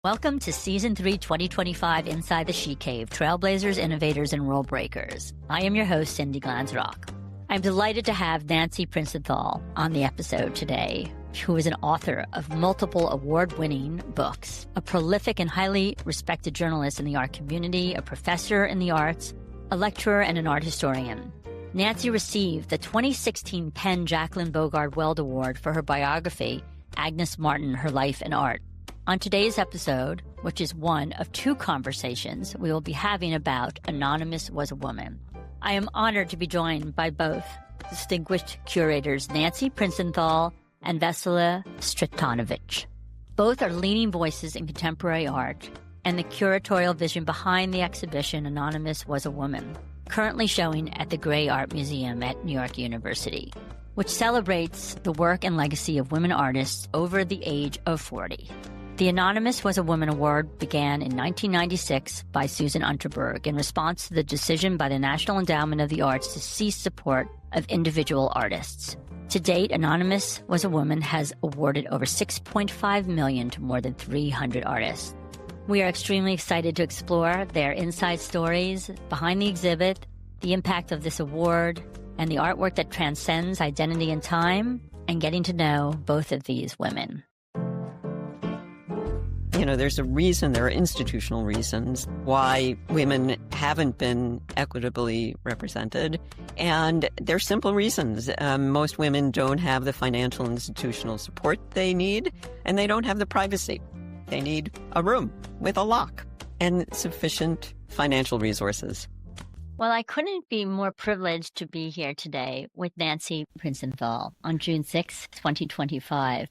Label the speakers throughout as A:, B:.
A: Welcome to Season 3 2025 Inside the She Cave, Trailblazers, Innovators, and Rule Breakers. I am your host, Cindy Glanzrock. I'm delighted to have Nancy Princenthal on the episode today, who is an author of multiple award-winning books, a prolific and highly respected journalist in the art community, a professor in the arts, a lecturer, and an art historian. Nancy received the 2016 Penn Jacqueline Bogard Weld Award for her biography, Agnes Martin, Her Life and Art. On today's episode, which is one of two conversations we will be having about Anonymous Was a Woman, I am honored to be joined by both distinguished curators Nancy Princenthal and Vesela Stretanovic. Both are leading voices in contemporary art and the curatorial vision behind the exhibition Anonymous Was a Woman, currently showing at the Gray Art Museum at New York University, which celebrates the work and legacy of women artists over the age of 40. The Anonymous Was a Woman Award began in 1996 by Susan Unterberg in response to the decision by the National Endowment of the Arts to cease support of individual artists. To date, Anonymous Was a Woman has awarded over $6.5 million to more than 300 artists. We are extremely excited to explore their inside stories behind the exhibit, the impact of this award, and the artwork that transcends identity and time, and getting to know both of these women.
B: You know, there's a reason, there are institutional reasons why women haven't been equitably represented. And they're simple reasons. Most women don't have the financial and institutional support they need, and they don't have the privacy. They need a room with a lock and sufficient financial resources.
A: Well, I couldn't be more privileged to be here today with Nancy Princenthal on June 6, 2025.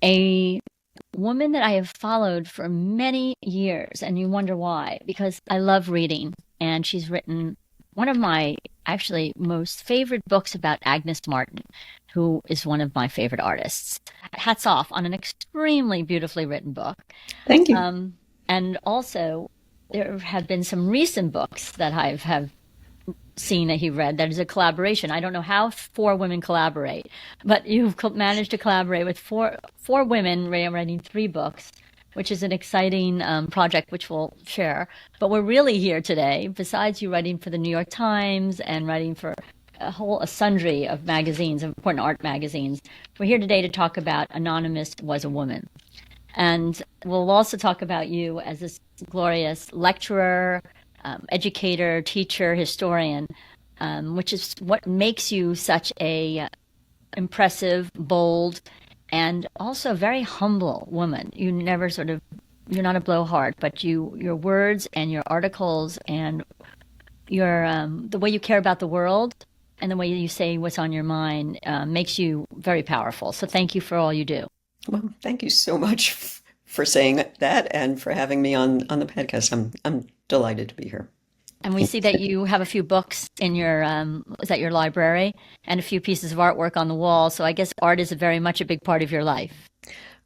A: A woman that I have followed for many years, and you wonder why, because I love reading, and she's written one of my actually most favorite books about Agnes Martin, who is one of my favorite artists. Hats off on an extremely beautifully written book.
B: Thank you.
A: And also, there have been some recent books that I have seen that he read that is a collaboration. I don't know how four women collaborate, but you've managed to collaborate with four women writing three books, which is an exciting project which we'll share. But we're really here today, besides you writing for the New York Times and writing for a sundry of magazines, important art magazines. We're here today to talk about Anonymous Was a Woman. And we'll also talk about you as this glorious lecturer, educator, teacher, historian, which is what makes you such a impressive, bold, and also very humble woman. You never you're not a blowhard, but your words and your articles and your the way you care about the world and the way you say what's on your mind makes you very powerful. So thank you for all you do.
B: Well, thank you so much for saying that and for having me on the podcast. I'm delighted to be here.
A: And we see that you have a few books in your is that your library, and a few pieces of artwork on the wall. So I guess art is very much a big part of your life.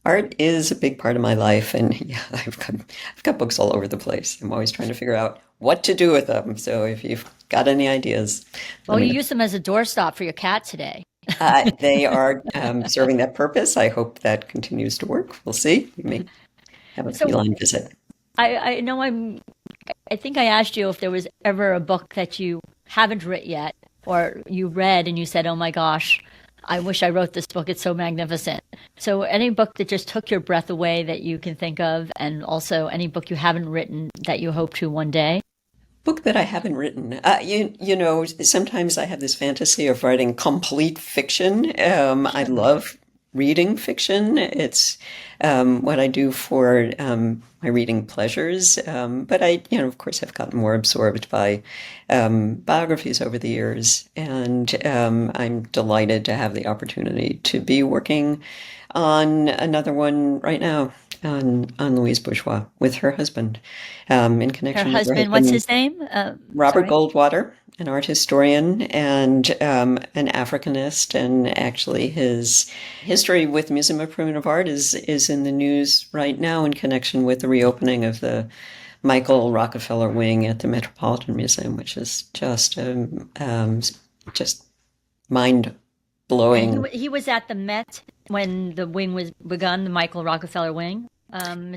B: Art is a big part of my life, and yeah, I've got books all over the place. I'm always trying to figure out what to do with them. So if you've got any ideas,
A: well, you use them as a doorstop for your cat today.
B: They are serving that purpose. I hope that continues to work. We'll see. We may have a feline visit.
A: I know I think I asked you if there was ever a book that you haven't written yet, or you read and you said, oh my gosh, I wish I wrote this book. It's so magnificent. So any book that just took your breath away that you can think of, and also any book you haven't written that you hope to one day?
B: Book that I haven't written. You know, sometimes I have this fantasy of writing complete fiction. I love reading fiction. It's what I do for my reading pleasures. But I, of course, have gotten more absorbed by biographies over the years. And I'm delighted to have the opportunity to be working on another one right now on Louise Bourgeois with her husband in connection with her husband.
A: What's his name?
B: Robert Goldwater, an art historian and an Africanist, and actually his history with Museum of Primitive Art is in the news right now in connection with the reopening of the Michael Rockefeller wing at the Metropolitan Museum, which is just mind-blowing.
A: He was at the Met when the wing was begun, the Michael Rockefeller wing?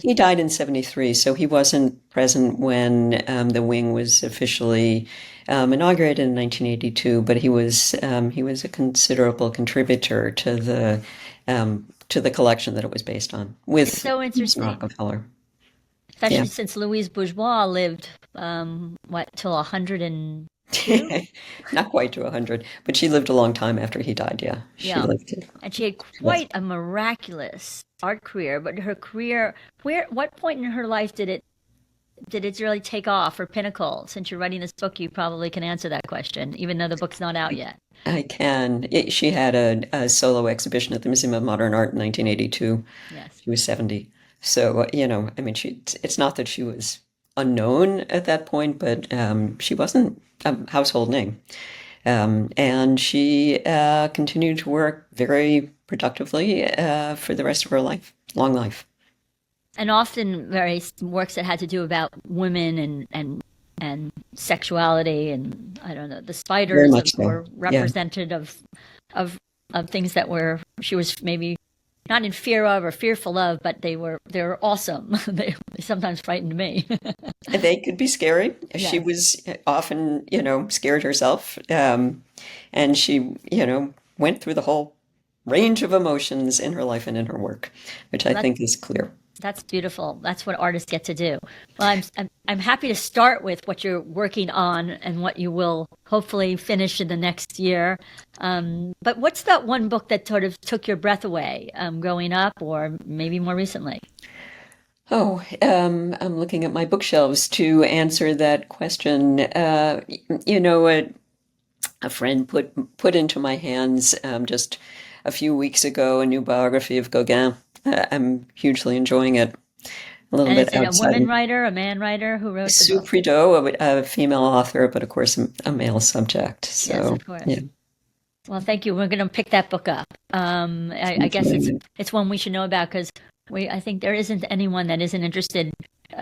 B: He died in 73, so he wasn't present when the wing was officially inaugurated in 1982. But he was a considerable contributor to the collection that it was based on, with
A: It's so interesting,
B: Rockefeller.
A: especially since Louise Bourgeois lived till 102.
B: Not quite to 100, but she lived a long time after he died. Yeah, she
A: Yeah,
B: lived.
A: and she had quite a miraculous art career. But her career, what point in her life did it really take off or pinnacle? Since you're writing this book, you probably can answer that question, even though the book's not out yet.
B: I can. She had a solo exhibition at the Museum of Modern Art in 1982.
A: Yes.
B: She was 70. So, I mean, it's not that she was unknown at that point, but she wasn't a household name. And she continued to work very productively for the rest of her life, long life.
A: And often very works that had to do about women and sexuality, and I don't know, the
B: Very
A: spiders
B: much so.
A: were
B: Yeah.
A: representative of things that she was maybe not in fear of or fearful of, but they were awesome. They sometimes frightened me.
B: They could be scary. She
A: Yes.
B: was often, scared herself. And she, went through the whole range of emotions in her life and in her work, which I think is clear.
A: That's beautiful. That's what artists get to do. Well, I'm happy to start with what you're working on and what you will hopefully finish in the next year. But what's that one book that sort of took your breath away growing up, or maybe more recently?
B: Oh, I'm looking at my bookshelves to answer that question. A friend put into my hands just a few weeks ago a new biography of Gauguin. I'm hugely enjoying it. A little
A: And is
B: bit
A: it a
B: outside.
A: woman writer, a man writer who wrote the
B: Sue
A: book?
B: Prideaux, a female author, but of course a male subject.
A: Yes,
B: So,
A: of course.
B: yeah.
A: Well, thank you. We're going to pick that book up. I guess it's one we should know about because I think there isn't anyone that isn't interested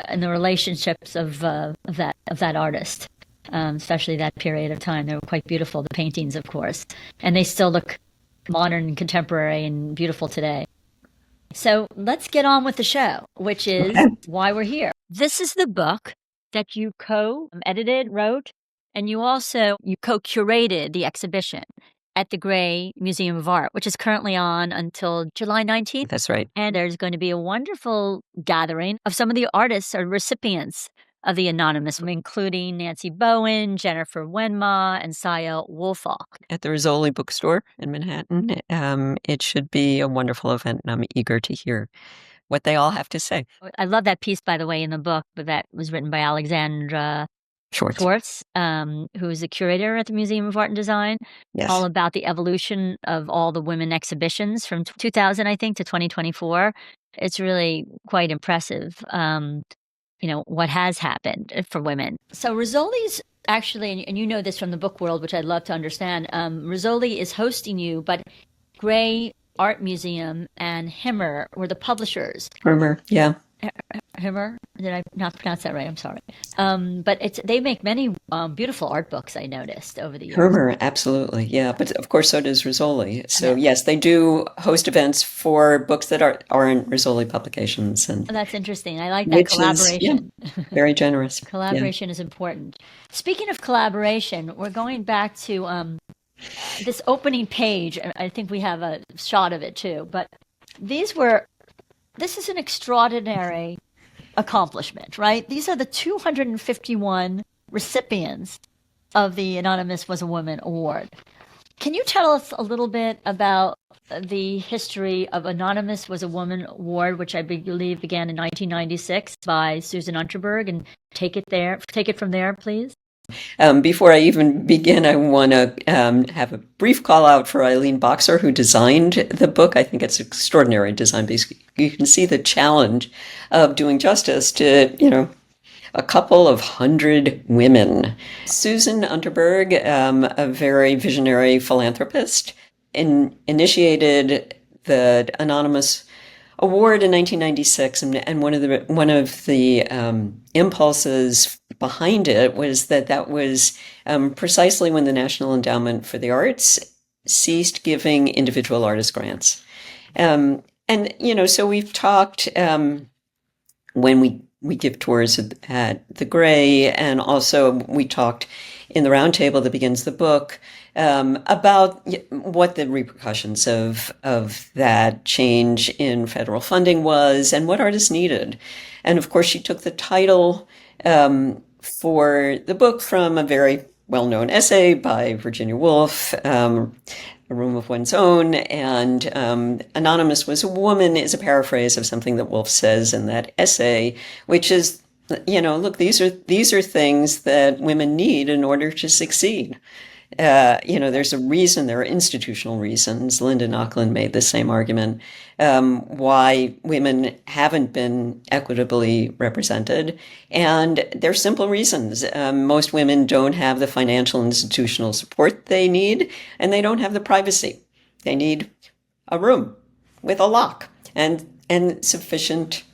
A: in the relationships of that artist, especially that period of time. They were quite beautiful. The paintings, of course, and they still look modern and contemporary and beautiful today. So let's get on with the show, which is why we're here. This is the book that you co-edited, wrote, and you co-curated the exhibition at the Gray Museum of Art, which is currently on until July 19th.
B: That's right.
A: And there's going to be a wonderful gathering of some of the artists or recipients of the Anonymous, including Nancy Bowen, Jennifer Wenma, and Saya Woolfolk.
B: At the Rizzoli bookstore in Manhattan. It should be a wonderful event, and I'm eager to hear what they all have to say.
A: I love that piece, by the way, in the book, but that was written by Alexandra
B: Schwartz,
A: who's a curator at the Museum of Art and Design,
B: yes.
A: All about the evolution of all the women exhibitions from 2000, I think, to 2024. It's really quite impressive, what has happened for women. So Rizzoli's actually, and you know this from the book world, which I'd love to understand, Rizzoli is hosting you, but Gray Art Museum and Himmer were the publishers.
B: Himmer, yeah.
A: Himmer? Did I not pronounce that right? I'm sorry. But they make many beautiful art books, I noticed, over the years.
B: Himmer, absolutely, yeah. But of course, so does Rizzoli. So yes, they do host events for books that aren't Rizzoli publications. And
A: that's interesting. I like that collaboration.
B: Very generous.
A: Collaboration is important. Speaking of collaboration, we're going back to this opening page. I think we have a shot of it too. But this is an extraordinary accomplishment, right? These are the 251 recipients of the Anonymous Was a Woman Award. Can you tell us a little bit about the history of Anonymous Was a Woman Award, which I believe began in 1996 by Susan Unterberg, and take it from there, please?
B: Before I even begin, I want to have a brief call out for Eileen Boxer, who designed the book. I think it's extraordinary design. Basically, you can see the challenge of doing justice to, a couple of hundred women. Susan Unterberg, a very visionary philanthropist, initiated the Anonymous Award in 1996, and one of the impulses behind it was that was precisely when the National Endowment for the Arts ceased giving individual artist grants. So we've talked when we give tours at the Gray, and also we talked in the roundtable that begins the book about what the repercussions of that change in federal funding was and what artists needed. And of course, she took the title for the book from a very well-known essay by Virginia Woolf, A Room of One's Own, and Anonymous Was a Woman is a paraphrase of something that Woolf says in that essay, which is, look, these are things that women need in order to succeed. There's a reason, there are institutional reasons. Linda Nochlin made the same argument, why women haven't been equitably represented. And there's simple reasons. Most women don't have the financial institutional support they need, and they don't have the privacy. They need a room with a lock and sufficient,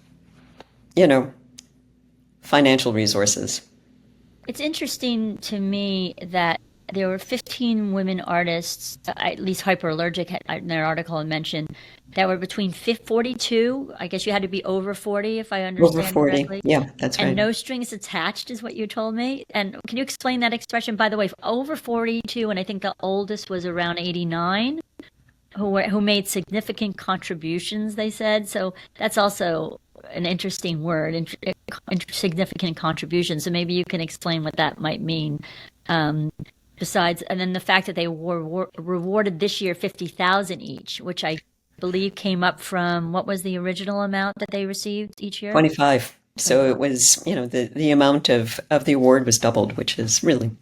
B: financial resources.
A: It's interesting to me that there were 15 women artists, at least Hyperallergic in their article mentioned, that were between 42. I guess you had to be over 40, if I understand
B: Over 40.
A: correctly.
B: Yeah, that's right.
A: And no strings attached is what you told me. And can you explain that expression? By the way, over 42, and I think the oldest was around 89, who made significant contributions, they said. So that's also an interesting word, significant contributions. So maybe you can explain what that might mean. Besides, and then the fact that they were rewarded this year 50,000 each, which I believe came up from, what was the original amount that they received each year?
B: 25. So it was, the amount of the award was doubled, which is really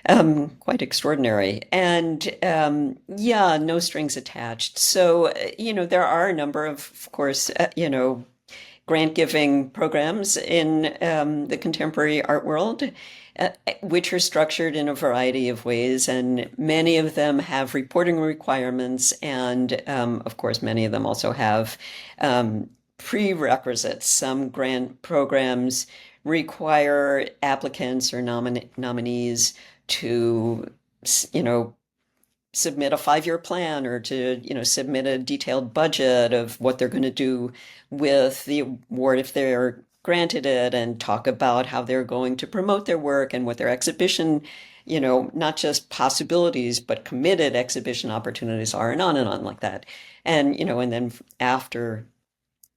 B: quite extraordinary. And no strings attached. So, there are a number of course, grant-giving programs in the contemporary art world, which are structured in a variety of ways, and many of them have reporting requirements, and of course, many of them also have prerequisites. Some grant programs require applicants or nominees to, submit a 5-year plan or to, submit a detailed budget of what they're going to do with the award if they're granted it, and talk about how they're going to promote their work and what their exhibition, not just possibilities, but committed exhibition opportunities are, and on like that. And, and then after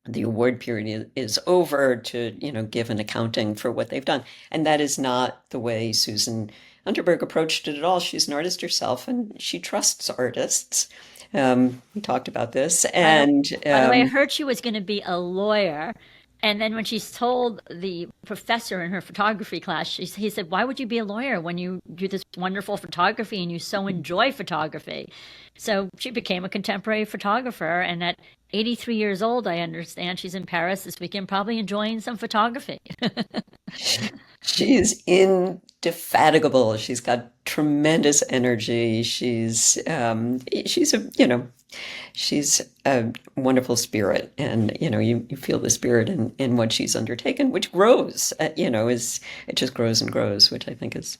B: the award period is over, to, give an accounting for what they've done. And that is not the way Susan Unterberg approached it at all. She's an artist herself, and she trusts artists. We talked about this. And
A: by the way, I heard she was going to be a lawyer. And then when she's told the professor in her photography class, he said, why would you be a lawyer when you do this wonderful photography and you so enjoy photography? So she became a contemporary photographer. And at 83 years old, I understand she's in Paris this weekend, probably enjoying some photography.
B: She's indefatigable. She's got tremendous energy. She's a wonderful spirit, and you feel the spirit in what she's undertaken, which grows. It just grows and grows, which I think is.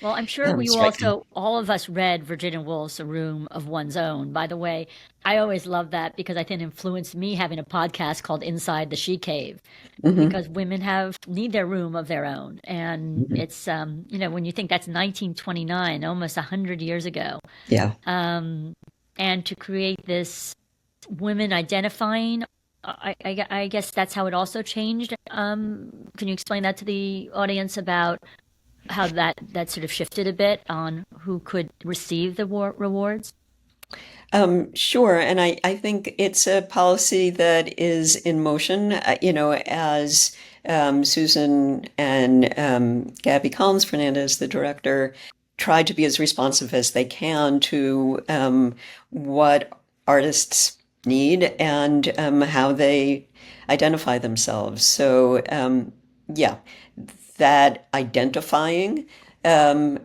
A: Well, I'm sure we also, all of us read Virginia Woolf's A Room of One's Own. By the way, I always love that because I think it influenced me having a podcast called Inside the She Cave, because women need their room of their own. And it's, when you think that's 1929, almost 100 years ago.
B: Yeah.
A: And to create this women identifying, I guess that's how it also changed. Can you explain that to the audience about how that sort of shifted a bit on who could receive the rewards?
B: Sure. And I think it's a policy that is in motion, as Susan and Gabby Collins-Fernandez, the director, tried to be as responsive as they can to what artists need and how they identify themselves. So, that identifying part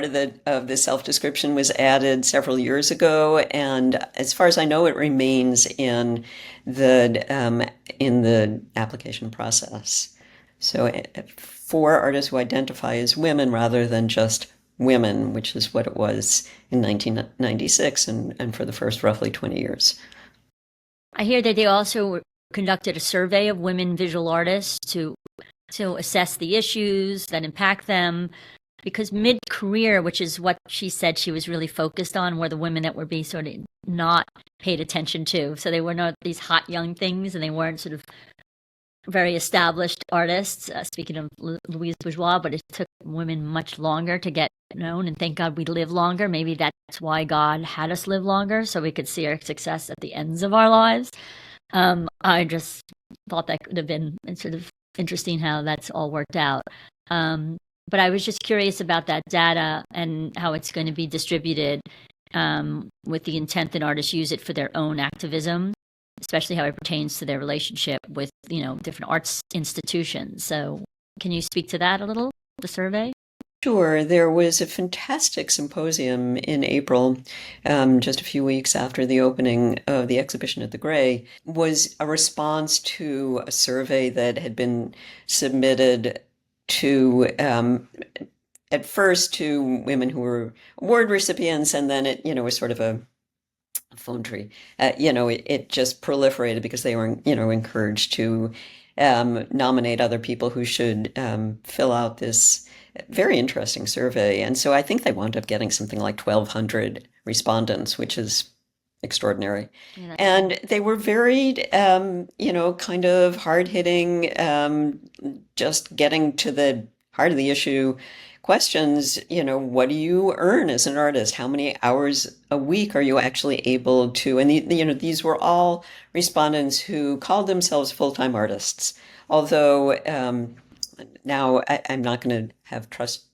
B: of the self-description was added several years ago, and as far as I know, it remains in the application process. So for artists who identify as women rather than just women, which is what it was in 1996 and for the first roughly 20 years.
A: I hear that they also conducted a survey of women visual artists to assess the issues that impact them. Because mid-career, which is what she said she was really focused on, were the women that were being sort of not paid attention to. So they were not these hot young things, and they weren't sort of very established artists. Speaking of Louise Bourgeois, but it took women much longer to get known, and thank God we live longer. Maybe that's why God had us live longer, so we could see our success at the ends of our lives. I just thought that could have been sort of interesting how that's all worked out. But I was just curious about that data and how it's going to be distributed, with the intent that artists use it for their own activism, especially how it pertains to their relationship with, different arts institutions. So can you speak to that a little, the survey?
B: Sure. There was a fantastic symposium in April, just a few weeks after the opening of the exhibition at the Gray, was a response to a survey that had been submitted to, at first to women who were award recipients, and then it, was sort of a phone tree. It just proliferated because they were, encouraged to nominate other people who should fill out this very interesting survey. And so I think they wound up getting something like 1,200 respondents, which is extraordinary.
A: Yeah,
B: And they were varied, kind of hard-hitting, just getting to the heart of the issue questions. What do you earn as an artist? How many hours a week are you actually able to? And these were all respondents who called themselves full-time artists. Although now I'm not going to have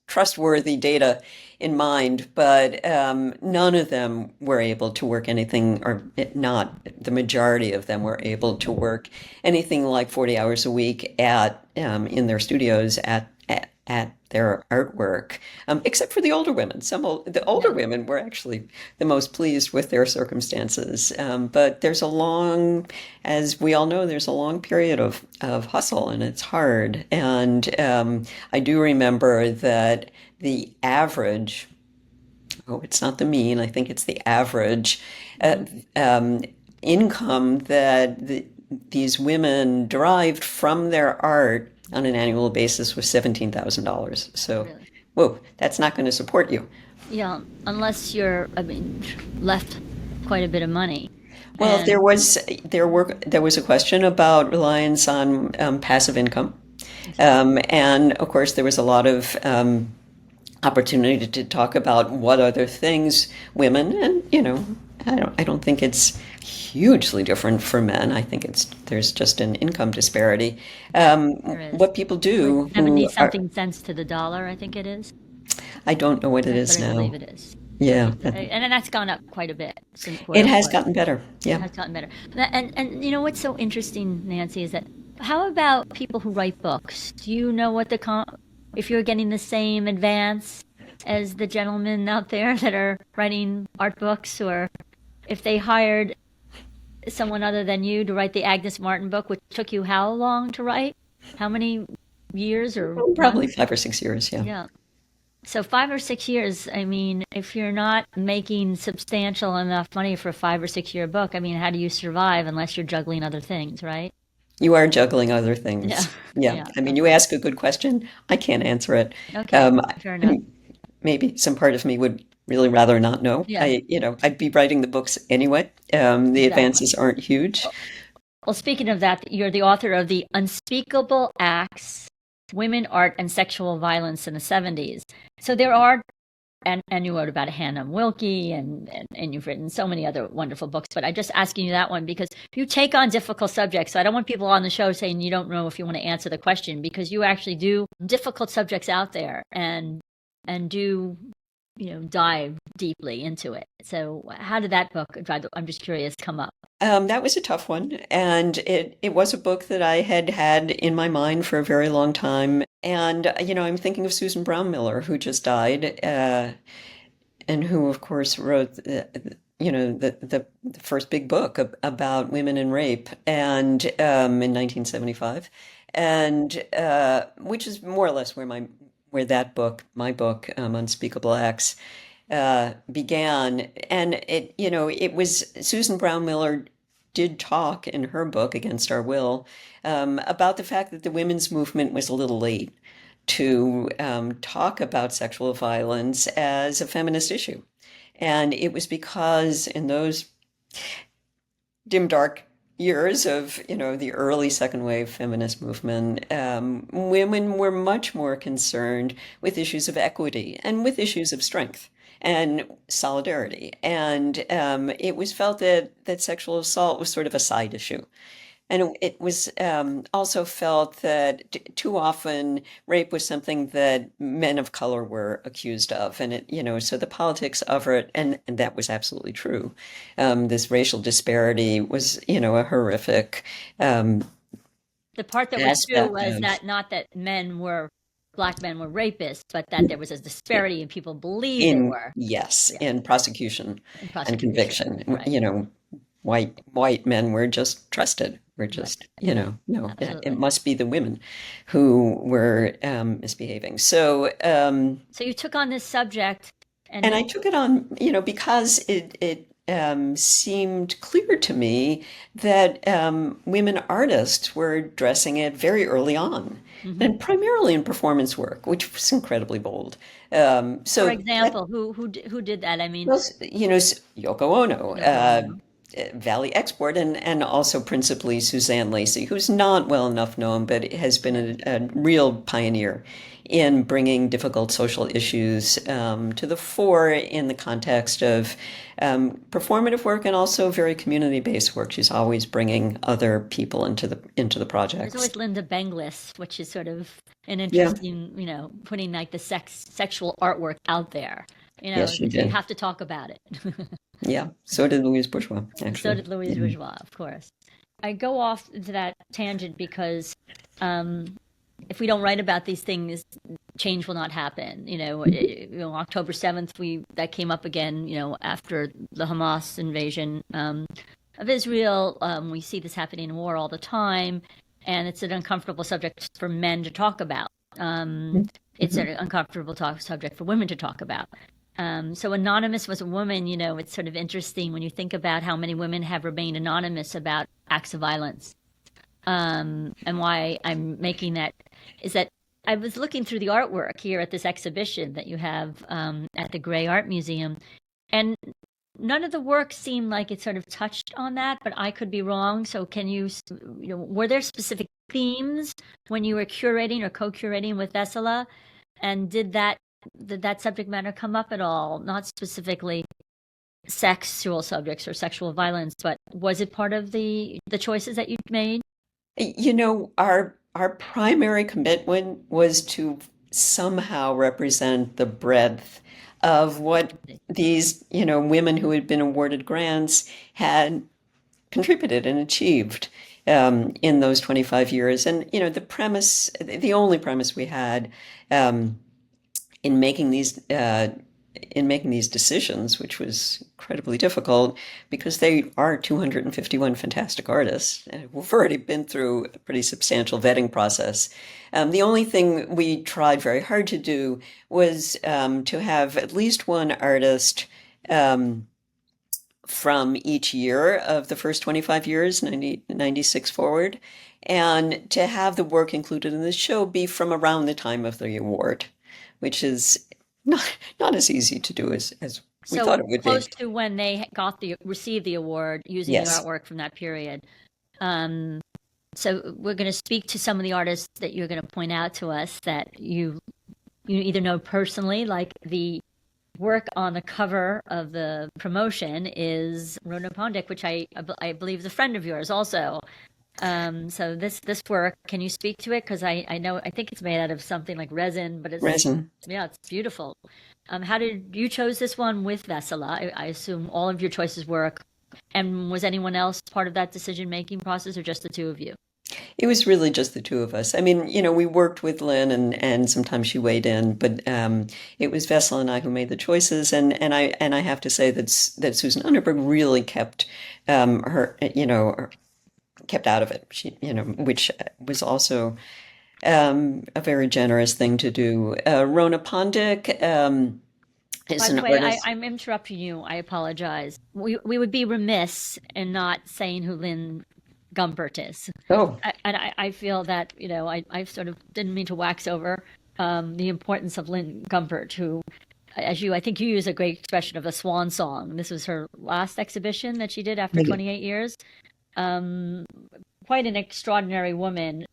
B: trustworthy data in mind, but none of them were able to work anything, or not the majority of them were able to work anything like 40 hours a week at in their studios at their artwork, except for the older women. The older women were actually the most pleased with their circumstances. But there's as we all know, there's a long period of hustle, and it's hard. And I do remember that the average, it's not the mean, I think it's the average income that these women derived from their art on an annual basis was $17,000. So,
A: really?
B: Whoa, that's not going to support you.
A: Yeah, unless you're, left quite a bit of money.
B: Well,
A: And
B: there was a question about reliance on passive income, and of course there was a lot of opportunity to talk about what other things women, and I don't think it's hugely different for men. I think there's just an income disparity.
A: there is.
B: What people do
A: Like
B: who
A: 70
B: are,
A: something cents to the dollar, I think it is.
B: I don't know what it
A: But
B: is
A: I
B: now.
A: believe it is.
B: Yeah,
A: And then that's gone up quite a bit since
B: it
A: oil
B: has
A: was.
B: gotten better.
A: It
B: Yeah.
A: has gotten better. And what's so interesting, Nancy, is that how about people who write books? Do you know what if you're getting the same advance as the gentlemen out there that are writing art books, or if they hired someone other than you to write the Agnes Martin book, which took you how long to write? How many years or
B: Probably
A: months?
B: 5 or 6 years. Yeah.
A: Yeah. So 5 or 6 years, if you're not making substantial enough money for a 5 or 6 year book, how do you survive unless you're juggling other things, right?
B: You are juggling other
A: Yeah.
B: things. Yeah.
A: Yeah.
B: You ask a good question. I can't answer it.
A: Okay. Fair enough.
B: Maybe some part of me would really rather not know.
A: Yeah,
B: I'd be writing the books anyway. The
A: exactly.
B: advances aren't huge.
A: Well, speaking of that, you're the author of The Unspeakable Acts, Women, Art, and Sexual Violence in the 70s. So there are, and you wrote about Hannah Wilke, and you've written so many other wonderful books, but I'm just asking you that one because you take on difficult subjects. So I don't want people on the show saying you don't know if you want to answer the question, because you actually do difficult subjects out there and do dive deeply into it. So how did that book, I'm just curious, come up?
B: That was a tough one, and it was a book that I had in my mind for a very long time. And I'm thinking of Susan Brown Miller, who just died, and who, of course, wrote the first big book about women and rape, and in 1975, and which is more or less where my book, Unspeakable Acts, began. And it was Susan Brown Miller did talk in her book, Against Our Will, about the fact that the women's movement was a little late to talk about sexual violence as a feminist issue. And it was because in those dim, dark years of, the early second wave feminist movement, women were much more concerned with issues of equity and with issues of strength and solidarity. And it was felt that sexual assault was sort of a side issue. And it was also felt that too often rape was something that men of color were accused of. And so the politics of it, and that was absolutely true. This racial disparity was, a horrific
A: The part that was true
B: aspect
A: was
B: of
A: that not that black men were rapists, but that there was a disparity and people believed they were.
B: yes,
A: Yeah,
B: in prosecution
A: in
B: and
A: prosecution.
B: conviction.
A: Right.
B: White men were just trusted. We're
A: Right.
B: just, no, it
A: Absolutely.
B: must be the women who were misbehaving. So,
A: So you took on this subject
B: and
A: and
B: I took it on, because it seemed clear to me that women artists were addressing it very early on,
A: mhm.
B: and primarily in performance work, which was incredibly bold.
A: For
B: So that
A: example, who did that? I mean,
B: well, Yoko Ono,
A: Yoko Ono.
B: Valley Export, and also principally Suzanne Lacey, who's not well enough known, but has been
A: Yeah.
B: a real pioneer in bringing difficult social issues to the fore in the context of performative work and also very community-based work. She's always bringing other people into the
A: There's
B: projects.
A: always Linda Benglis, which is sort of an
B: Yeah,
A: interesting, putting like the sexual artwork out there.
B: yes, she
A: You
B: did.
A: have to talk about it.
B: Yeah, so did Louise Bourgeois,
A: So
B: actually.
A: did Louise
B: Mhm.
A: Bourgeois, of course. I go off to that tangent because um, if we don't write about these things, change will not happen. October 7th, that came up again. After the Hamas invasion of Israel, we see this happening in war all the time, and it's an uncomfortable subject for men to talk about. It's an uncomfortable subject for women to talk about. So Anonymous was a woman, it's sort of interesting when you think about how many women have remained anonymous about acts of violence. And why I'm making that is that I was looking through the artwork here at this exhibition that you have at the Gray Art Museum, and none of the work seemed like it sort of touched on that, but I could be wrong. So can were there specific themes when you were curating or co-curating with Vesela? And did that subject matter come up at all? Not specifically sexual subjects or sexual violence, but was it part of the choices that you made?
B: Our primary commitment was to somehow represent the breadth of what these, women who had been awarded grants had contributed and achieved in those 25 years. And, the only premise we had um, in making these decisions, which was incredibly difficult because they are 251 fantastic artists. We've already been through a pretty substantial vetting process. The only thing we tried very hard to do was to have at least one artist from each year of the first 25 years, 96 forward, and to have the work included in the show be from around the time of the award, which is not as easy to do as we
A: So
B: thought it would
A: close
B: be.
A: to when they received the award using the
B: Yes.
A: artwork from that period. Um, so we're going to speak to some of the artists that you're going to point out to us that you either know personally, like the work on the cover of the promotion is Rona Pondick, which I believe is a friend of yours also. So this work, can you speak to it? Because I know I think it's made out of something like resin, but
B: Resin.
A: it's beautiful. How did you chose this one with Vesela? I assume all of your choices were, and was anyone else part of that decision making process, or just the two of you?
B: It was really just the two of us. I mean, we worked with Lynn and sometimes she weighed in, but it was Vessel and I who made the choices. And I have to say that Susan Underberg really kept her, kept out of it. She, which was also a very generous thing to do. Rona Pondick is
A: By
B: an
A: the way,
B: artist.
A: I'm interrupting you. I apologize. We would be remiss in not saying who Lynn Gumpert is.
B: Oh,
A: I feel that, I sort of didn't mean to wax over the importance of Lynn Gumpert, who, I think you use a great expression of a swan song. This was her last exhibition that she did after 28 years. Um, Quite an extraordinary woman.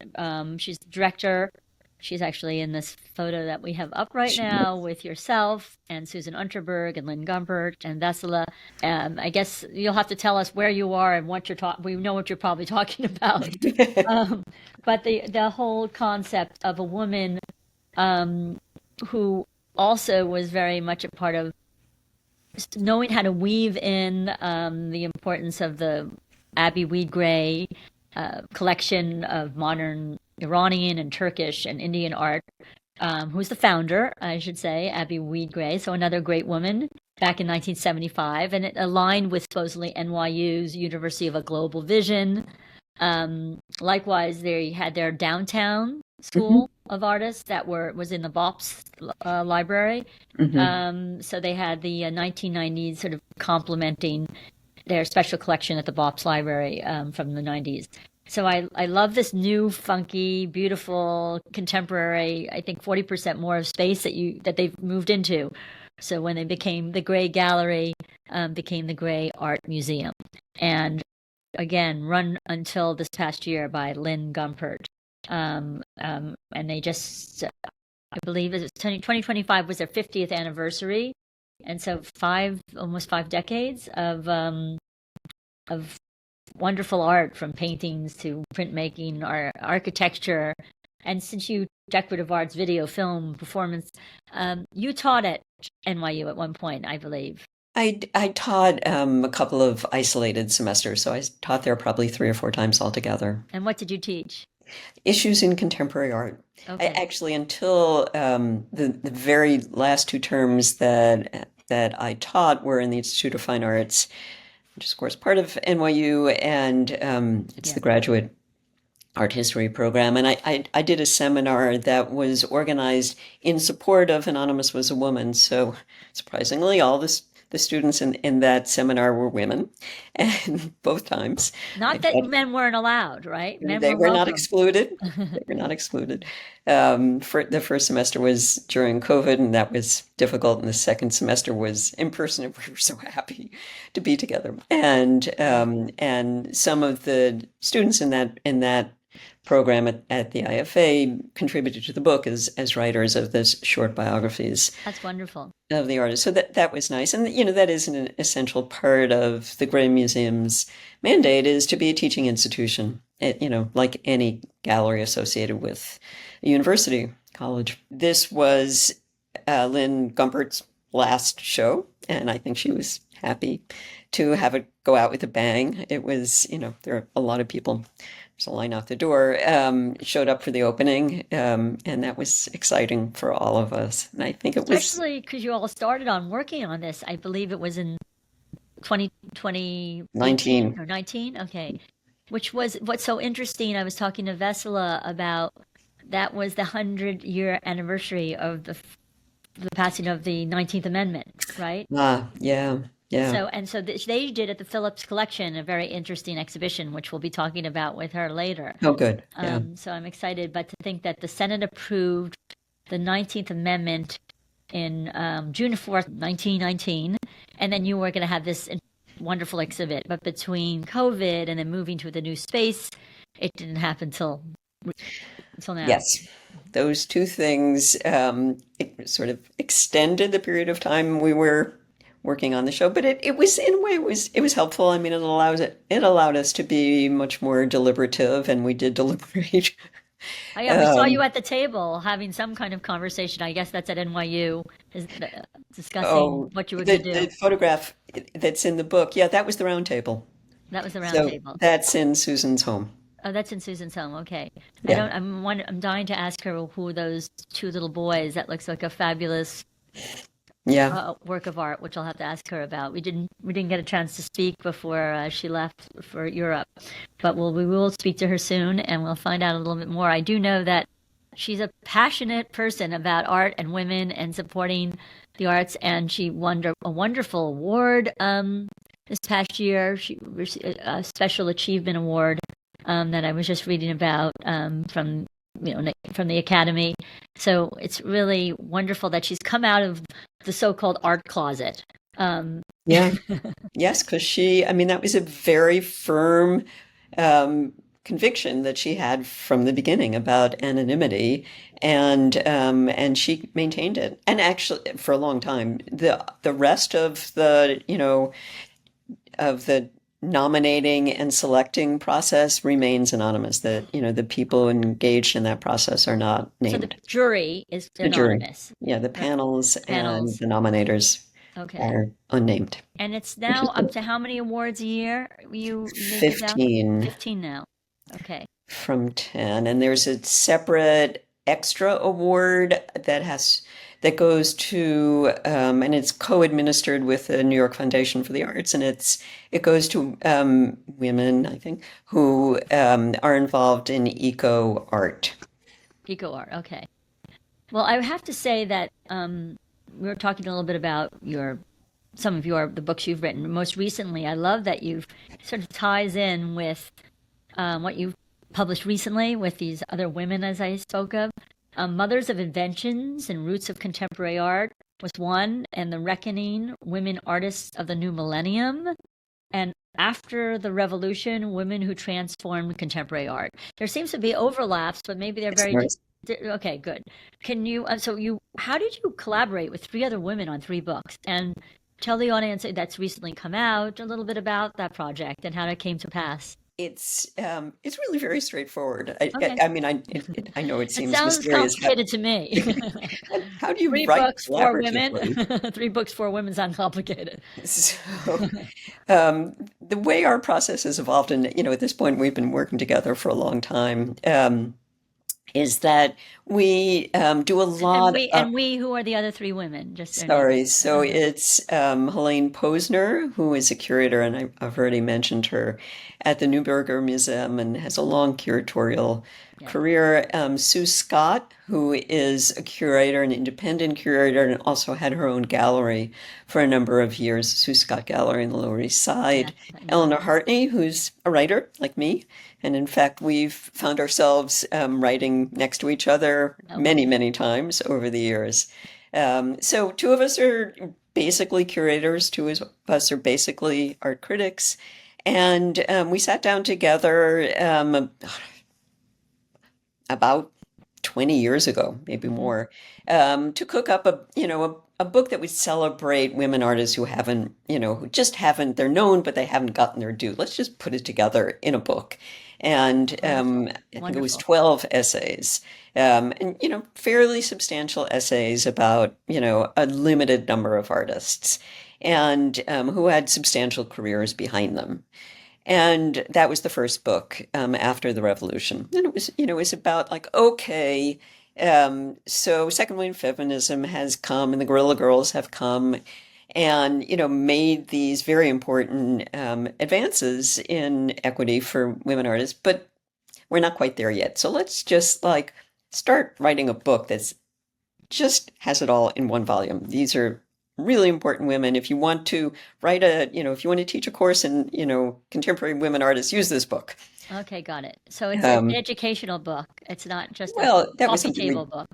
A: She's the director. She's actually in this photo that we have up right now with yourself and Susan Unterberg and Lynn Gumpert and Vesela. I guess you'll have to tell us where you are and what you're talking. We know what you're probably talking about. Um, but the whole concept of a woman who also was very much a part of knowing how to weave in the importance of the Abbey Weed Gray collection of modern Iranian and Turkish and Indian art, who's the founder, I should say, Abbey Weed Gray, so another great woman back in 1975, and it aligned with supposedly NYU's University of a Global Vision. Likewise, they had their downtown
B: mhm,
A: school of artists that was in the Bops library.
B: mhm.
A: So they had the 1990s sort of complementing their special collection at the Bops library from the 90s. So I love this new, funky, beautiful, contemporary. I think 40% more of space that they've moved into. So when they became the Gray Gallery, became the Gray Art Museum, and again run until this past year by Lynn Gumpert. And they just, I believe, 2025 was their 50th anniversary, and so almost 5 decades of wonderful art, from paintings to printmaking or architecture. And since you decorative arts, video, film, performance, you taught at NYU at one point, I believe.
B: I taught a couple of isolated semesters, so I taught there probably 3 or 4 times altogether.
A: And what did you teach?
B: Issues in contemporary art. I
A: Okay.
B: actually, until the very last 2 terms that I taught were in the Institute of Fine Arts, which is, of course, part of NYU, and it's
A: Yeah.
B: the graduate art history program. And I did a seminar that was organized in support of Anonymous Was a Woman. So surprisingly, all the students in that seminar were women, and both times. I
A: Not that
B: taught
A: men weren't allowed, right? Men
B: they
A: were
B: were not
A: welcome.
B: excluded. They were not excluded. For the first semester was during COVID, and that was difficult. And the second semester was in person, and we were so happy to be together. And some of the students in that program at the IFA contributed to the book as writers of this short biographies
A: That's wonderful.
B: of the artist. So that was nice. And that is an essential part of the Gray Museum's mandate, is to be a teaching institution. Like any gallery associated with a university, college. This was Lynn Gumpert's last show, and I think she was happy to have it go out with a bang. It was, there are a lot of people. There's a line out the door. Showed up for the opening, and that was exciting for all of us. And I think it was
A: Especially because you all started on working on this. I believe it was in 2018
B: 19.
A: or 19. Okay. Which was what's so interesting. I was talking to Vesela about that was the 100-year anniversary of the passing of the 19th Amendment, right?
B: Yeah, yeah.
A: So they did at the Phillips Collection a very interesting exhibition, which we'll be talking about with her later.
B: Oh, good. Yeah.
A: So I'm excited, but to think that the Senate approved the 19th Amendment in June 4th, 1919, and then you were going to have this wonderful exhibit. But between COVID and then moving to the new space, it didn't happen until now.
B: Yes. Those two things, it sort of extended the period of time we were working on the show, but it was, in a way, it was helpful. I mean, it allowed us to be much more deliberative, and we did deliberate.
A: Yeah, we saw you at the table having some kind of conversation. I guess that's at NYU, discussing
B: Oh,
A: what you were
B: the
A: going to
B: the
A: do.
B: photograph that's in the book, yeah, that was the round table.
A: That was the round
B: So
A: table.
B: that's in Susan's home.
A: Oh, that's in Susan's home. Okay. I
B: Yeah.
A: don't. I'm dying to ask her who those two little boys. That looks like a fabulous
B: Yeah.
A: work of art, which I'll have to ask her about. We didn't get a chance to speak before she left for Europe, but we will speak to her soon, and we'll find out a little bit more. I do know that she's a passionate person about art and women and supporting the arts, and she won a wonderful award this past year. She received a Special Achievement Award that I was just reading about from from the Academy. So it's really wonderful that she's come out of the so-called art closet.
B: Yeah. Yes, because I mean, that was a very firm conviction that she had from the beginning about anonymity, and she maintained it. And actually, for a long time, the rest of the nominating and selecting process remains anonymous. The people engaged in that process are not
A: So the
B: named.
A: jury is
B: The jury,
A: anonymous.
B: yeah, the panels and
A: Panels.
B: the nominators
A: Okay.
B: are unnamed.
A: And it's now up to how many awards a year they give out?
B: 15
A: 15 now. Okay.
B: from 10, and there's a separate extra award that goes to and it's co-administered with the New York Foundation for the Arts, and it goes to women, I think, who are involved in eco art.
A: Eco art. Okay. Well, I have to say that we were talking a little bit about some of the books you've written. Most recently, I love that you've sort of ties in with what you've published recently with these other women, as I spoke of. Mothers of Inventions and Roots of Contemporary Art was one, and The Reckoning, Women Artists of the New Millennium, and After the Revolution, Women Who Transformed Contemporary Art. There seems to be overlaps, but maybe they're very okay, good. Can you, how did you collaborate with three other women on three books? And tell the audience that's recently come out a little bit about that project and how it came to pass.
B: It's really very straightforward.
A: Okay.
B: I mean, I know it
A: It
B: seems
A: sounds
B: mysterious.
A: complicated to me.
B: How do you
A: Three
B: write
A: books, four women.
B: collaboratively?
A: Three books, four women sound complicated.
B: So, the way our process has evolved, and at this point we've been working together for a long time, is that we do a lot
A: And we, who are the other three women? Just their
B: Sorry.
A: names.
B: So it's Helene Posner, who is a curator, and I've already mentioned her at the Neuberger Museum and has a long curatorial
A: Yeah.
B: career. Sue Scott, who is a curator, an independent curator, and also had her own gallery for a number of years, Sue Scott Gallery in the Lower East Side.
A: Yes, I know.
B: Eleanor Hartney, who's a writer like me. And in fact, we've found ourselves writing next to each other many, many times over the years. So two of us are basically curators, two of us are basically art critics. And we sat down together about 20 years ago, maybe more, to cook up a book that would celebrate women artists who just haven't, they're known, but they haven't gotten their due. Let's just put it together in a book. And I think it was 12 essays, and fairly substantial essays about a limited number of artists, and who had substantial careers behind them. And that was the first book after the revolution, and it was about like, okay, so second wave feminism has come, and the Guerrilla Girls have come, and made these very important advances in equity for women artists, but we're not quite there yet. So let's just like start writing a book that's just has it all in one volume. These are really important women. If you want to write if you want to teach a course in contemporary women artists, use this book.
A: Okay, got it. So it's an educational book. It's not just
B: that was
A: coffee
B: something
A: table book.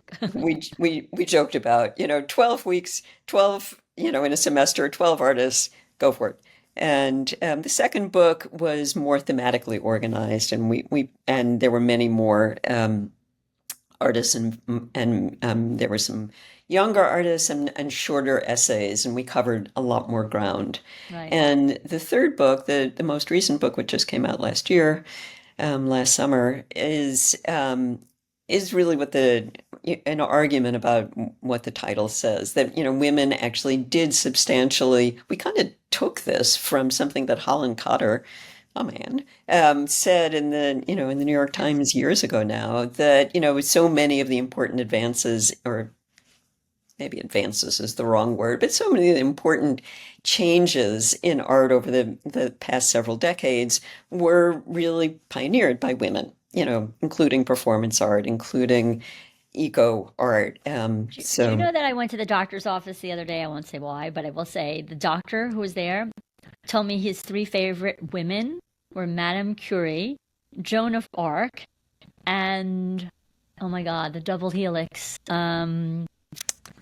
B: we joked about. 12 weeks, 12 in a semester, 12 artists, go for it. And the second book was more thematically organized, and and there were many more artists, and there were some younger artists and shorter essays, and we covered a lot more ground.
A: Right.
B: And the third book, the most recent book, which just came out last year, last summer, is really an argument about what the title says, that women actually did substantially. We kind of took this from something that Holland Cotter, oh man, said in the New York Times years ago now, that so many of the important advances, or maybe advances is the wrong word, but so many of the important changes in art over the past several decades were really pioneered by women, including performance art, including eco art.
A: Do you know that I went to the doctor's office the other day? I won't say why, but I will say the doctor who was there told me his three favorite women were Madame Curie, Joan of Arc, and oh my God, the double helix, a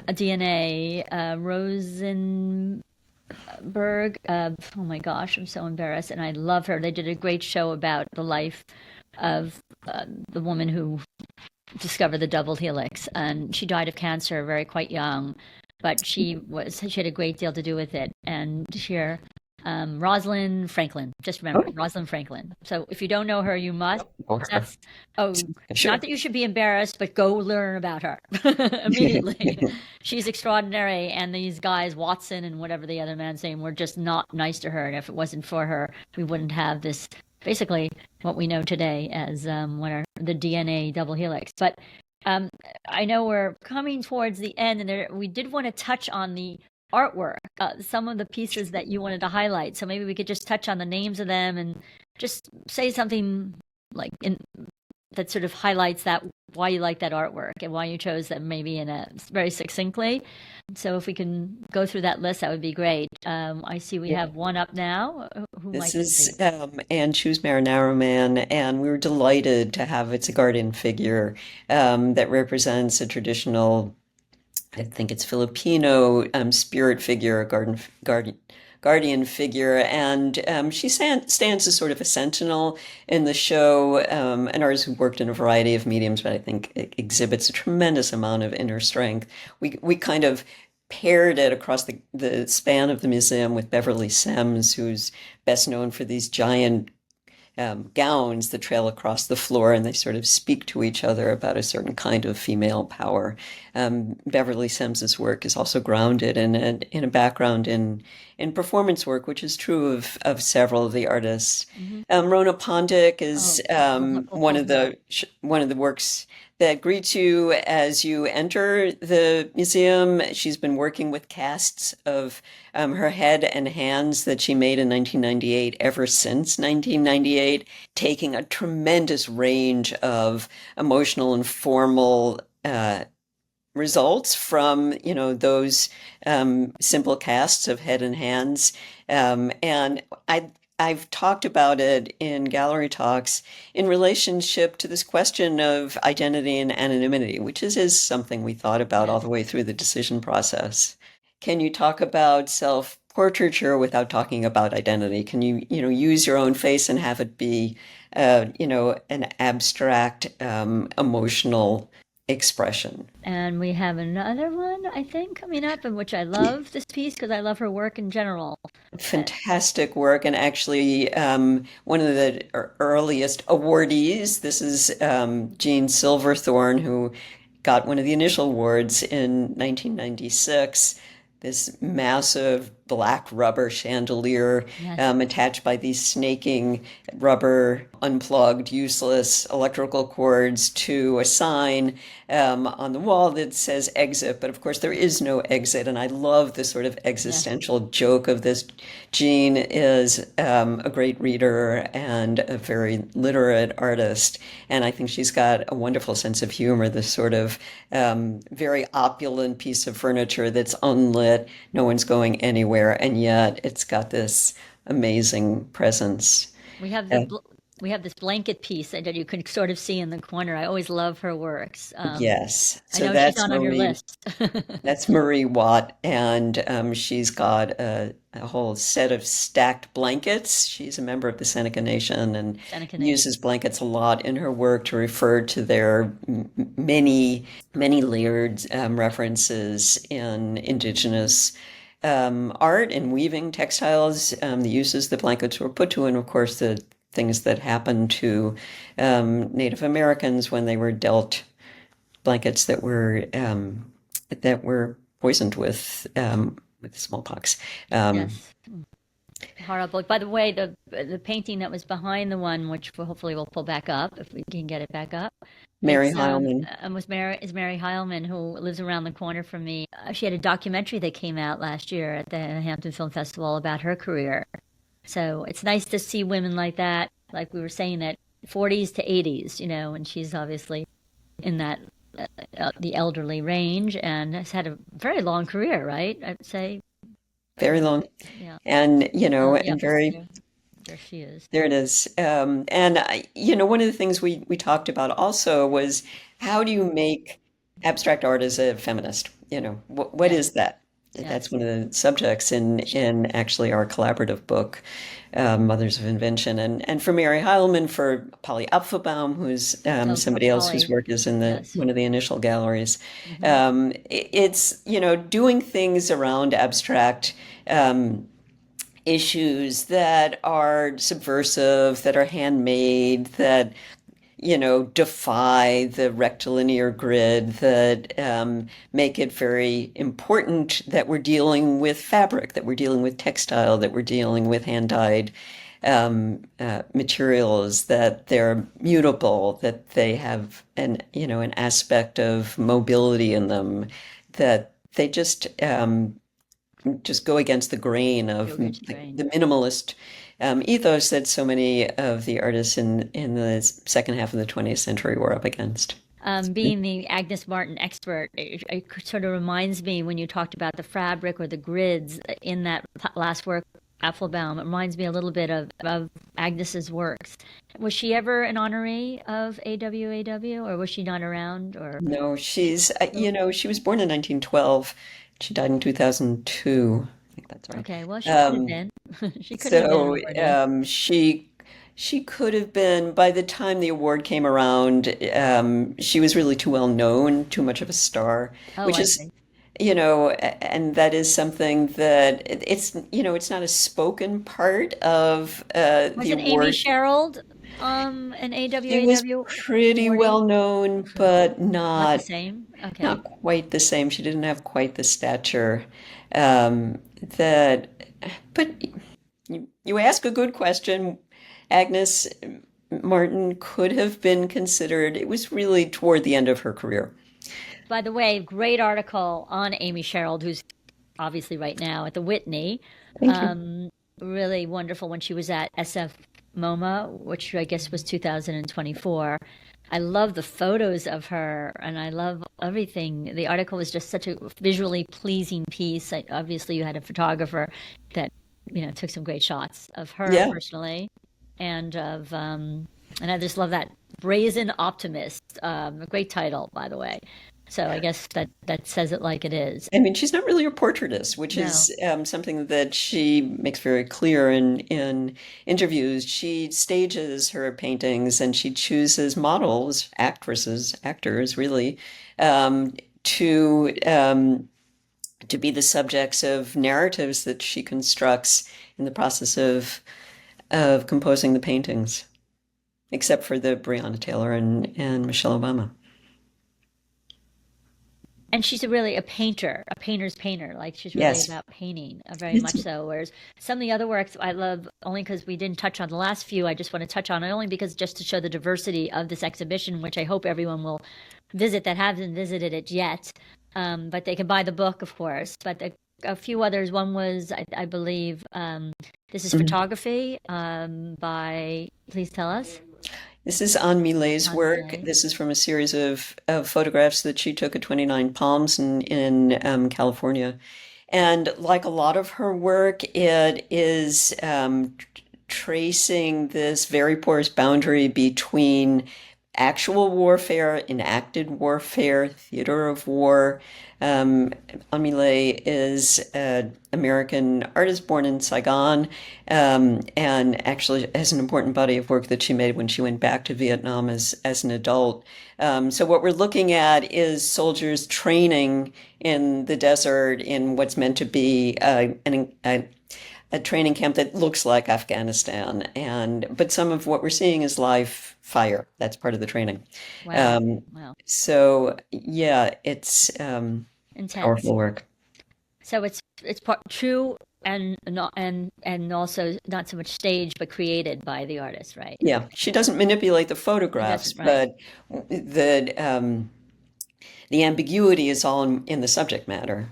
A: DNA, Rosenberg. Oh my gosh, I'm so embarrassed, and I love her. They did a great show about the life of the woman who discovered the double helix, and she died of cancer very quite young, but she had a great deal to do with it. And here, Rosalind Franklin, just remember
B: Oh,
A: Rosalind Franklin. So if you don't know her, you must.
B: or
A: That's oh,
B: sure.
A: not that you should be embarrassed, but go learn about her immediately. She's extraordinary, and these guys, Watson and whatever the other man's name, were just not nice to her. And if it wasn't for her, we wouldn't have this basically what we know today as the DNA double helix. But I know we're coming towards the end, and we did want to touch on the artwork, some of the pieces that you wanted to highlight. So maybe we could just touch on the names of them and just say something like that sort of highlights that why you like that artwork and why you chose them, maybe in a very succinctly. So if we can go through that list, that would be great. I see we
B: Yeah.
A: have one up now. Who
B: This
A: might this
B: is
A: be?
B: Anne Choose Man, and we were delighted to have it's a guardian figure that represents a traditional, I think it's Filipino spirit figure, a guardian figure, and she stands as sort of a sentinel in the show. An artist who worked in a variety of mediums, but I think it exhibits a tremendous amount of inner strength. We kind of paired it across the span of the museum with Beverly Sims, who's best known for these giant gowns that trail across the floor, and they sort of speak to each other about a certain kind of female power. Beverly Sims's work is also grounded in a background in performance work, which is true of several of the artists.
A: Mm-hmm.
B: Rona Pondick is
A: Oh, we'll
B: one
A: pull
B: of
A: her up.
B: the works that greets you as you enter the museum. She's been working with casts of her head and hands that she made in 1998 ever since 1998, taking a tremendous range of emotional and formal results from, those simple casts of head and hands. And I've talked about it in gallery talks in relationship to this question of identity and anonymity, which is something we thought about all
A: Yes.
B: the way through the decision process. Can you talk about self-portraiture without talking about identity? Can you use your own face and have it be, an abstract, emotional expression?
A: And we have another one, I think, coming up, in which I love this piece because I love her work in general. Uh,
B: Fantastic work, and actually one of the earliest awardees. This is Jean Silverthorne, who got one of the initial awards in 1996. This massive black rubber chandelier
A: yes,
B: attached by these snaking rubber, unplugged, useless electrical cords to a sign on the wall that says exit. But of course, there is no exit. And I love the sort of
A: yes.
B: existential joke of this. Jean is a great reader and a very literate artist. And I think she's got a wonderful sense of humor, this sort of very opulent piece of furniture that's unlit, no one's going anywhere, and yet it's got this amazing presence.
A: We have
B: Uh,
A: we have this blanket piece that you can sort of see in the corner. I always love her works.
B: yes,
A: I
B: so
A: know she's
B: that's
A: not on your
B: Marie.
A: list.
B: That's Marie Watt, and she's got a whole set of stacked blankets. She's a member of the Seneca Nation and
A: Seneca Nation.
B: uses blankets a lot in her work to refer to their many, many layered references in indigenous art and weaving textiles, the uses the blankets were put to, and of course the things that happened to Native Americans when they were dealt blankets that were poisoned with smallpox. Um,
A: Yes. Horrible. By the way, the painting that was behind the one, which hopefully we'll pull back up if we can get it back up.
B: Mary Heilman.
A: Was Mary Heilman, who lives around the corner from me. She had a documentary that came out last year at the Hampton Film Festival about her career. So it's nice to see women like that, like we were saying, at 40s to 80s, and she's obviously in that the elderly range and has had a very long career, right? I'd say.
B: Very long.
A: Yeah.
B: And,
A: Yeah,
B: and very,
A: there she is.
B: there it is. And, one of the things we talked about also was how do you make abstract art as a feminist? What
A: Yes,
B: is that? That's
A: yes.
B: one of the subjects in actually our collaborative book, Mothers of Invention. And for Mary Heilman, for Polly Apfelbaum, who's
A: Oh,
B: somebody else whose
A: Polly.
B: work is in
A: Yes.
B: one of the initial galleries.
A: Hmm.
B: It's, doing things around abstract issues that are subversive, that are handmade, that defy the rectilinear grid, that make it very important that we're dealing with fabric, that we're dealing with textile, that we're dealing with hand-dyed materials, that they're mutable, that they have an aspect of mobility in them, that they just go against the grain of
A: Go against the
B: the,
A: grain.
B: the minimalist ethos that so many of the artists in the second half of the 20th century were up against.
A: Being the Agnes Martin expert, it sort of reminds me when you talked about the fabric or the grids in that last work, Apfelbaum. It reminds me a little bit of Agnes's works. Was she ever an honoree of AWAW, or was she not around? Or
B: No, she was born in 1912. She died in 2002. I think that's right.
A: okay, well, she could have
B: Um,
A: been. She could have been an
B: so
A: awardee.
B: she could have been, by the time the award came around, she was really too well known, too much of a star,
A: Oh,
B: which
A: I
B: is
A: see.
B: and that is something that it's not a spoken part of the
A: Wasn't Amy
B: award.
A: Sherald an
B: She was
A: AWAW
B: pretty
A: awardee?
B: well known, but
A: Not the
B: not
A: same? Okay.
B: not quite the same. She didn't have quite the stature that. But you ask a good question. Agnes Martin could have been considered. It was really toward the end of her career.
A: By the way, great article on Amy Sherald, who's obviously right now at the Whitney.
B: Thank you.
A: Really wonderful when she was at SF MoMA, which I guess was 2024. I love the photos of her and I love everything. The article was just such a visually pleasing piece. Obviously, you had a photographer that, took some great shots of her
B: Yeah.
A: personally and I just love that Brazen Optimist. A great title, by the way. So I guess that says it like it is.
B: I mean, she's not really a portraitist, which
A: No,
B: is something that she makes very clear in interviews. She stages her paintings and she chooses models, actresses, actors, really, um, to um, to be the subjects of narratives that she constructs in the process of composing the paintings, except for the Breonna Taylor and Michelle Obama.
A: and she's really a painter, a painter's painter. Like she's really
B: Yes,
A: about painting, very
B: it's
A: much so. Whereas some of the other works I love only because we didn't touch on the last few. I just want to touch on it only because just to show the diversity of this exhibition, which I hope everyone will visit that hasn't visited it yet. But they can buy the book, of course. But a few others. One was, I believe, this is
B: mhm.
A: photography by. Please tell us.
B: This is Anne Millet's
A: On
B: work.
A: Millay.
B: This is from a series of photographs that she took at 29 Palms in California. And like a lot of her work, it is tracing this very porous boundary between actual warfare, enacted warfare, theater of war. Anne Millet is an American artist born in Saigon, and actually has an important body of work that she made when she went back to Vietnam as an adult. So what we're looking at is soldiers training in the desert in what's meant to be a training camp that looks like Afghanistan, but some of what we're seeing is live fire. That's part of the training.
A: Wow,
B: Um,
A: wow,
B: so yeah, it's
A: intense.
B: powerful work.
A: So it's part true and not and also not so much staged but created by the artist, right?
B: Yeah, she doesn't manipulate the
A: She
B: photographs,
A: doesn't, right?
B: but the ambiguity is all in the subject matter.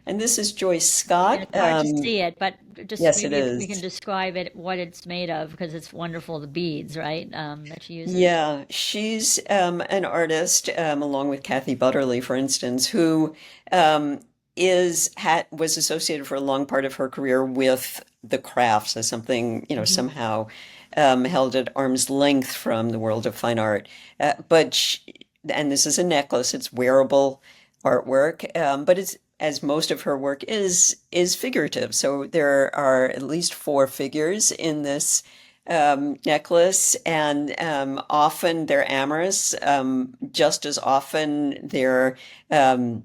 B: And this is Joyce
A: And
B: Scott.
A: it's hard to see it, but just
B: Yes, it
A: maybe if we can
B: is.
A: describe it, what it's made of, because it's wonderful, the beads, right, that she uses.
B: Yeah, she's an artist, along with Kathy Butterly, for instance, who was associated for a long part of her career with the crafts as something,
A: Hmm.
B: somehow held at arm's length from the world of fine art. And this is a necklace; it's wearable artwork, but it's as most of her work is figurative. So there are at least four figures in this necklace, and often they're amorous. Just as often they're um,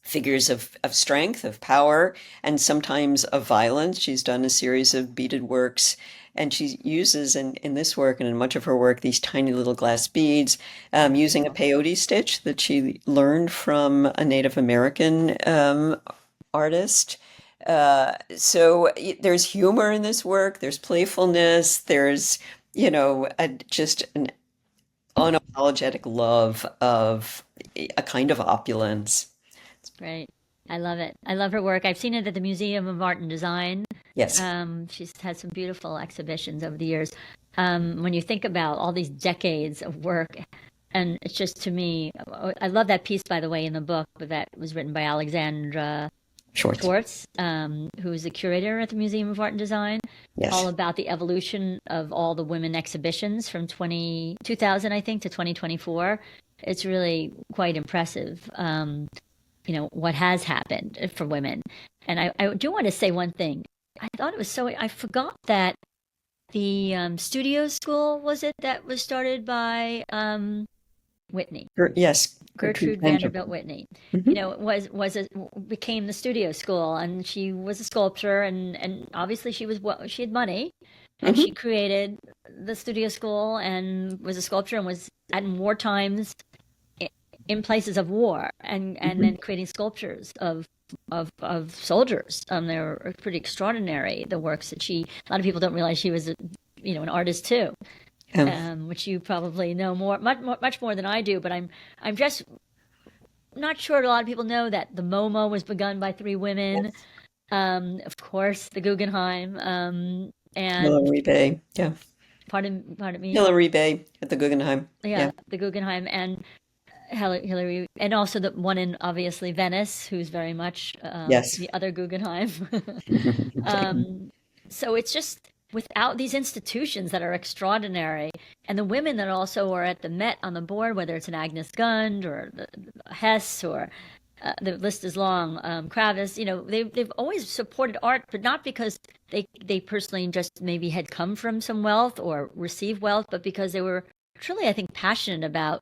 B: figures of strength, of power, and sometimes of violence. She's done a series of beaded works, and she uses in this work and in much of her work these tiny little glass beads using a peyote stitch that she learned from a Native American artist. So there's humor in this work, there's playfulness, there's, just an unapologetic love of a kind of opulence.
A: Great. I love it. I love her work. I've seen it at the Museum of Art and Design.
B: Yes.
A: She's had some beautiful exhibitions over the years. When you think about all these decades of work, and it's just to me, I love that piece, by the way, in the book that was written by Alexandra
B: Shorts.
A: Schwartz, who's the curator at the Museum of Art and Design, all
B: Yes.
A: about the evolution of all the women exhibitions from 2000, I think, to 2024. It's really quite impressive, what has happened for women. And I do want to say one thing. I thought it was I forgot that the studio school, was it, that was started by Whitney?
B: Yes. Gertrude
A: Gertrude
B: Vanderbilt.
A: Vanderbilt Whitney,
B: Hmm.
A: became the studio school, and she was a sculptor, and obviously she had money, and
B: Hmm.
A: she created the studio school and was a sculptor and was at war times in places of war, and
B: Hmm.
A: then creating sculptures of soldiers. They were pretty extraordinary. The works that a lot of people don't realize she was an artist too,
B: Um,
A: which you probably know much more than I do. But I'm just not sure a lot of people know that the MoMA was begun by three women.
B: yes.
A: Of course, the Guggenheim, and
B: Hilary Bay. Yeah.
A: pardon me.
B: Hilary Bay at the Guggenheim.
A: Yeah,
B: Yeah.
A: the Guggenheim and Hillary, and also the one in obviously Venice, who's very much
B: Yes.
A: the other Guggenheim. um, so it's just without these institutions that are extraordinary, and the women that also are at the Met on the board, whether it's an Agnes Gund or the Hess or the list is long. Kravis, they've always supported art, but not because they personally just maybe had come from some wealth or received wealth, but because they were truly, I think, passionate about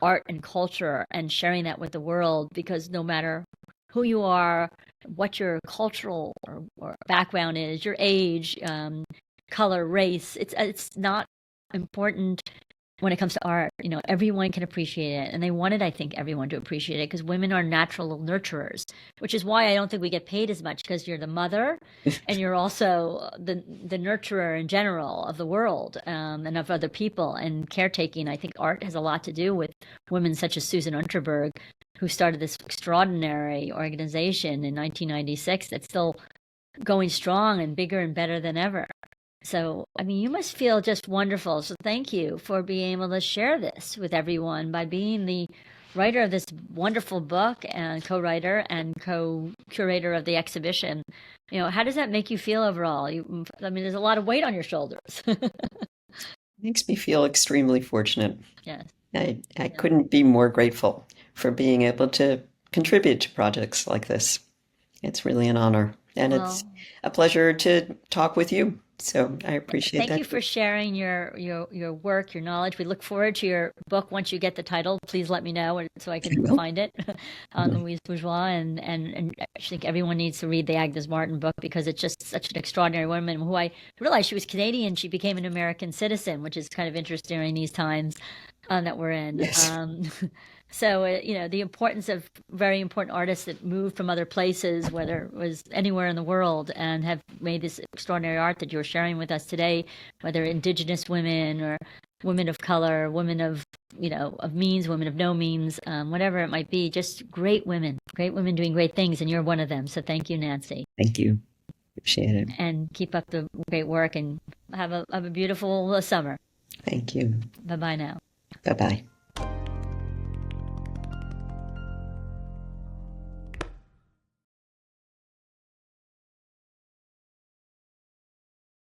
A: art and culture and sharing that with the world. Because no matter who you are, what your cultural or background is, your age, color, race, it's not important when it comes to art. Everyone can appreciate it, and they wanted, I think, everyone to appreciate it, because women are natural nurturers, which is why I don't think we get paid as much, because you're the mother and you're also the nurturer in general of the world, and of other people, and caretaking. I think art has a lot to do with women such as Susan Unterberg, who started this extraordinary organization in 1996 that's still going strong and bigger and better than ever. So, I mean, you must feel just wonderful. So, thank you for being able to share this with everyone by being the writer of this wonderful book and co-writer and co-curator of the exhibition. How does that make you feel overall? I mean, there's a lot of weight on your shoulders.
B: Makes me feel extremely fortunate.
A: Yes.
B: I
A: Yeah.
B: couldn't be more grateful for being able to contribute to projects like this. It's really an honor, and it's
A: Well,
B: a pleasure to talk with you. So I appreciate
A: thank
B: that
A: you
B: too.
A: for sharing your work, your knowledge. We look forward to your book once you get the title. Please let me know so I
B: I
A: can
B: will.
A: find it on Louise Bourgeois. And I think everyone needs to read the Agnes Martin book, because it's just such an extraordinary woman who I realized she was Canadian. She became an American citizen, which is kind of interesting during these times that we're in.
B: Yes.
A: So, the importance of very important artists that moved from other places, whether it was anywhere in the world, and have made this extraordinary art that you're sharing with us today, whether Indigenous women or women of color, women of of means, women of no means, whatever it might be, just great women doing great things. And you're one of them. So thank you, Nancy.
B: Thank you. Appreciate it.
A: And keep up the great work and have a beautiful summer.
B: Thank you.
A: Bye-bye now.
B: Bye-bye.